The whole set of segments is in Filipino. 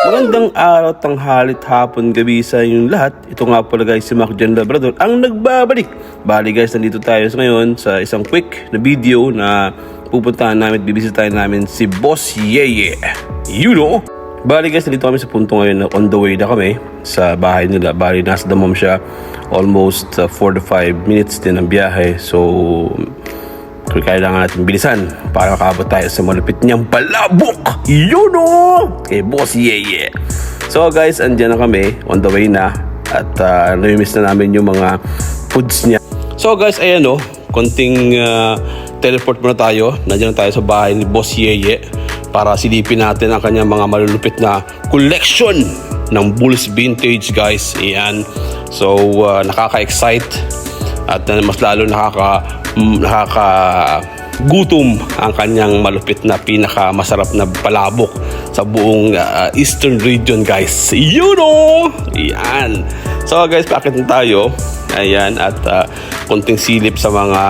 Magandang araw, tanghalit, hapon, gabi sa inyong lahat. Ito nga pala guys si Mac Jan Labrador ang nagbabalik. Bali guys, nandito tayo ngayon sa isang quick na video na pupuntahan namin at bibisitahin namin si Boss Yeye. You know? Bali guys, nandito kami sa punto ngayon na on the way na kami sa bahay nila. Bali nasa Damam siya, almost 4 to 5 minutes din ang biyahe. So kailangan natin bilisan para makabot tayo sa malupit niyang palabok. You know, kay Boss Yeye. So guys, andyan na kami, on the way na. At namimiss na namin yung mga foods niya. So guys, ayan o, konting teleport muna tayo. Nandiyan na tayo sa bahay ni Boss Yeye para silipin natin ang kanyang mga malulupit na collection ng Bulls Vintage guys. Ayan. So nakaka-excite at mas lalo nakaka-gutom ang kanyang malupit na pinakamasarap na palabok sa buong Eastern region guys. You know! Ayan. So guys, pakit na tayo. Ayan. At konting silip sa mga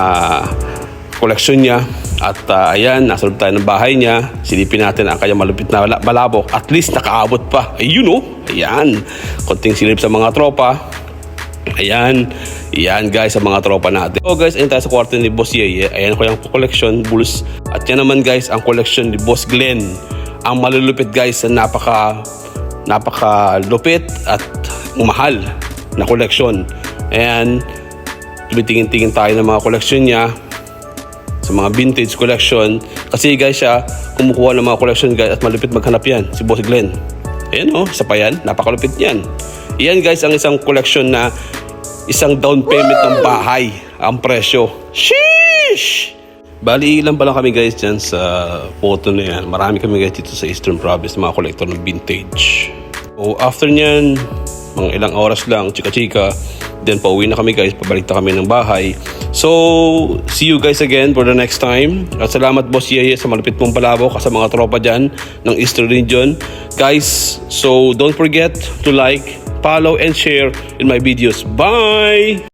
koleksyon niya. At ayan, nasa loob tayo ng bahay niya. Silipin natin ang kanyang malupit na palabok. At least nakaabot pa. You know! Ayan. Konting silip sa mga tropa. Ayan. Ayan guys, sa mga tropa natin. So guys, ayun tayo sa kwarto ni Boss Yeye. Ayan ko yung collection, Bulls. At yan naman guys, ang collection ni Boss Glenn. Ang malulupit guys, na napaka-lupit at mahal na collection. Ayan, tumitingin-tingin tayo ng mga collection niya sa mga vintage collection. Kasi guys, siya kumukuha ng mga collection guys at malupit maghanap yan, si Boss Glenn. Ayan o, isa pa yan, napakalupit yan. Ayan guys, ang isang collection na isang down payment ng bahay ang presyo. Sheesh! Bali, ilan pa lang kami guys dyan sa photo na yan. Marami kami guys dito sa Eastern Province, mga collector ng vintage. So after nyan, mga ilang oras lang, chika-chika, then pauwi na kami guys, pabalik na kami ng bahay. So, see you guys again for the next time. At salamat Boss Yeye sa malupit mong palabok sa mga tropa dyan ng Eastern region. Guys, so don't forget to like, follow, and share in my videos. Bye!